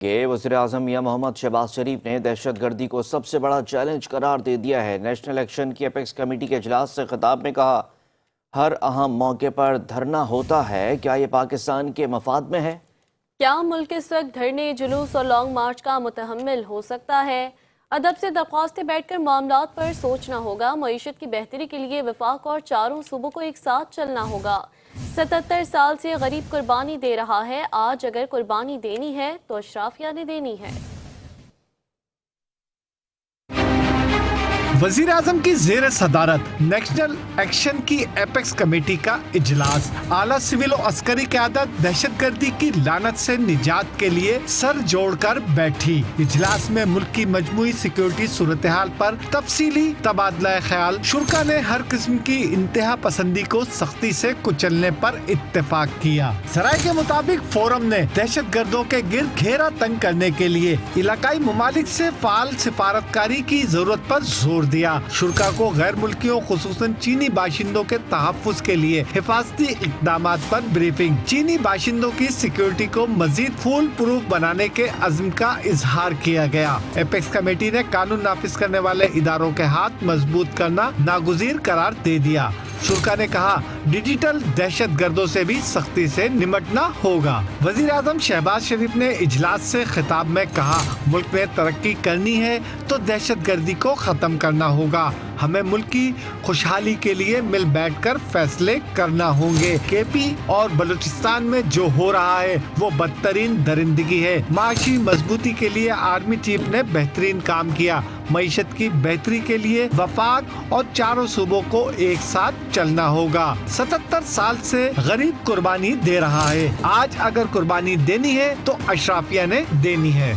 کہ وزیراعظم میاں محمد شہباز شریف نے دہشت گردی کو سب سے بڑا چیلنج قرار دے دیا ہے۔ نیشنل ایکشن کی اپیکس کمیٹی کے اجلاس سے خطاب میں کہا، ہر اہم موقع پر دھرنا ہوتا ہے، کیا یہ پاکستان کے مفاد میں ہے؟ کیا ملک اس وقت دھرنے، جلوس اور لانگ مارچ کا متحمل ہو سکتا ہے؟ ادب سے درخواستیں بیٹھ کر معاملات پر سوچنا ہوگا۔ معیشت کی بہتری کے لیے وفاق اور چاروں صوبوں کو ایک ساتھ چلنا ہوگا۔ 77 سال سے غریب قربانی دے رہا ہے، آج اگر قربانی دینی ہے تو اشرافیہ نے دینی ہے۔ وزیراعظم کی زیر صدارت نیشنل ایکشن کی اپیکس کمیٹی کا اجلاس۔ اعلیٰ سول و عسکری قیادت دہشت گردی کی لعنت سے نجات کے لیے سر جوڑ کر بیٹھی۔ اجلاس میں ملک کی مجموعی سیکورٹی صورتحال پر تفصیلی تبادلہ خیال۔ شرکا نے ہر قسم کی انتہا پسندی کو سختی سے کچلنے پر اتفاق کیا۔ ذرائع کے مطابق فورم نے دہشت گردوں کے گرد گھیرا تنگ کرنے کے لیے علاقائی ممالک سے فعال سفارتکاری کی ضرورت پر زور دیا۔ شرکا کو غیر ملکیوں خصوصاً چینی باشندوں کے تحفظ کے لیے حفاظتی اقدامات پر بریفنگ۔ چینی باشندوں کی سیکیورٹی کو مزید فول پروف بنانے کے عزم کا اظہار کیا گیا۔ اپیکس کمیٹی نے قانون نافذ کرنے والے اداروں کے ہاتھ مضبوط کرنا ناگزیر قرار دے دیا۔ شرکا نے کہا، ڈیجیٹل دہشت گردوں سے بھی سختی سے نمٹنا ہوگا۔ وزیر اعظم شہباز شریف نے اجلاس سے خطاب میں کہا، ملک میں ترقی کرنی ہے تو دہشت گردی کو ختم کرنا ہوگا۔ ہمیں ملک کی خوشحالی کے لیے مل بیٹھ کر فیصلے کرنا ہوں گے۔ کے پی اور بلوچستان میں جو ہو رہا ہے وہ بدترین درندگی ہے۔ معاشی مضبوطی کے لیے آرمی چیف نے بہترین کام کیا۔ معیشت کی بہتری کے لیے وفاق اور چاروں صوبوں کو ایک ساتھ چلنا ہوگا۔ 77 سال سے غریب قربانی دے رہا ہے، آج اگر قربانی دینی ہے تو اشرافیہ نے دینی ہے۔